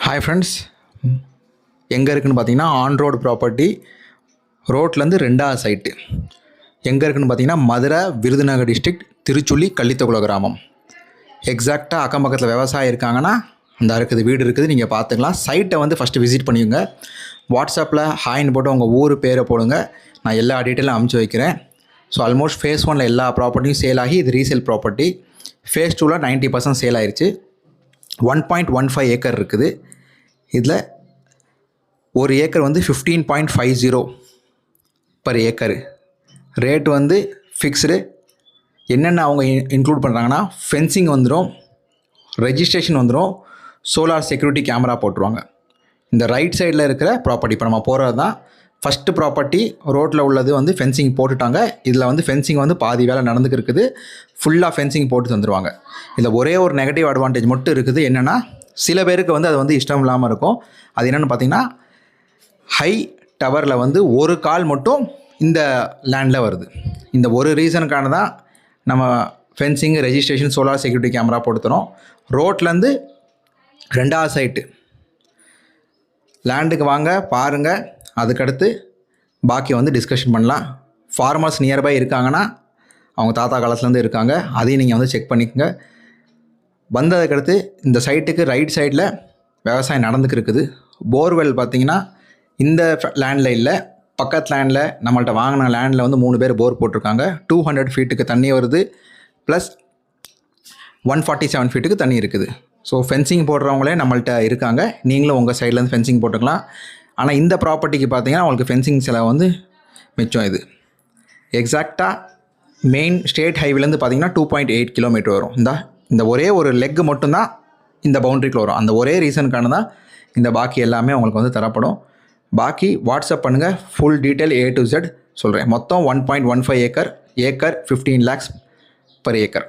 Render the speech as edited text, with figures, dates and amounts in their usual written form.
Hi friends, எங்கே இருக்குதுன்னு பார்த்தீங்கன்னா ஆன் ரோடு ப்ராப்பர்ட்டி, ரோட்லேருந்து 2வது சைட்டு. எங்கே இருக்குதுன்னு பார்த்தீங்கன்னா மதுரை விருதுநகர் டிஸ்ட்ரிக்ட், திருச்சுழி கள்ளித்தகுள கிராமம். எக்ஸாக்டாக அக்கம் பக்கத்தில் விவசாயம் இருக்காங்கன்னா அந்த இருக்குது வீடு இருக்குது, நீங்கள் பார்த்துக்கலாம். சைட்டை வந்து ஃபஸ்ட்டு விசிட் பண்ணிக்கோங்க. வாட்ஸ்அப்பில் ஹாய்னு போட்டு உங்கள் ஊர் பேரை போடுங்க, நான் எல்லா டீட்டெயிலும் அனுப்பிச்சி வைக்கிறேன். ஸோ ஆல்மோஸ்ட் ஃபேஸ் 1 எல்லா ப்ராப்பர்ட்டியும் சேல் ஆகி இது ரீசேல் ப்ராப்பர்ட்டி. ஃபேஸ் 2 90% சேல் ஆயிடுச்சு. 1.15 ஏக்கர் இருக்குது. இதில் ஒரு ஏக்கர் வந்து 15.50 பர் ஏக்கரு. ரேட் வந்து ஃபிக்ஸ்டு. என்னென்ன அவங்க இன்க்ளூட் பண்ணுறாங்கன்னா ஃபென்சிங் வந்துடும், ரெஜிஸ்ட்ரேஷன் வந்துடும், சோலார் செக்யூரிட்டி கேமரா போட்டுருவாங்க. இந்த ரைட் சைடில் இருக்கிற ப்ராப்பர்ட்டி இப்போ நம்ம போகிறது தான் ஃபஸ்ட்டு ப்ராப்பர்ட்டி. ரோட்டில் உள்ளது வந்து ஃபென்சிங் போட்டுட்டாங்க. இதில் வந்து ஃபென்சிங் வந்து பாதி வேலை நடந்துக்கு இருக்குது. ஃபுல்லாக ஃபென்சிங் போட்டு தந்துடுவாங்க. இதில் ஒரே ஒரு நெகட்டிவ் அட்வான்டேஜ் மட்டும் இருக்குது. என்னென்னா சில பேருக்கு வந்து அது வந்து இஷ்டம் இல்லாமல் இருக்கும். அது என்னென்னு பார்த்தீங்கன்னா ஹை டவரில் வந்து ஒரு கால் மட்டும் இந்த லேண்டில் வருது. இந்த ஒரு ரீசனுக்கான தான் நம்ம fencing, registration, solar security camera போட்டுத்தரோம். ரோட்லேருந்து 2வது சைட்டு. லேண்டுக்கு வாங்க பாருங்கள், அதுக்கடுத்து பாக்கி வந்து டிஸ்கஷன் பண்ணலாம். ஃபார்மர்ஸ் நியர்பை இருக்காங்கன்னா அவங்க தாத்தா காலத்துலேருந்து இருக்காங்க, அதையும் நீங்கள் வந்து செக் பண்ணிக்கோங்க. வந்ததுக்கடுத்து இந்த சைட்டுக்கு ரைட் சைடில் விவசாயம் நடந்துக்கு இருக்குது. போர்வெல் பார்த்திங்கன்னா இந்த லேண்டில் இல்லை, பக்கத்து லேண்டில் நம்மள்கிட்ட வாங்கின லேண்டில் வந்து 3 பேர் போர் போட்டிருக்காங்க. 200 ஃபீட்டுக்கு தண்ணி வருது, ப்ளஸ் 147 ஃபீட்டுக்கு தண்ணி இருக்குது. ஸோ ஃபென்சிங் போடுறவங்களே நம்மள்கிட்ட இருக்காங்க. நீங்களும் உங்கள் சைட்லேருந்து ஃபென்சிங் போட்டுக்கலாம். ஆனால் இந்த ப்ராப்பர்ட்டிக்கு பார்த்தீங்கன்னா உங்களுக்கு ஃபென்சிங் செலவு வந்து மிச்சம். இது எக்ஸாக்டாக மெயின் ஸ்டேட் ஹைவேலேருந்து பார்த்தீங்கன்னா 2.8 கிலோமீட்டர் வரும். இந்த ஒரே ஒரு லெக்கு மட்டும்தான் இந்த பவுண்ட்ரிக்குள்ள வரும். அந்த ஒரே ரீசனுக்கான தான் இந்த பாக்கி எல்லாமே உங்களுக்கு வந்து தரப்படும். பாக்கி வாட்ஸ்அப் பண்ணுங்கள், full detail A to Z சொல்கிறேன். மொத்தம் 1.15 ஏக்கர், 15 lakhs per ஏக்கர்.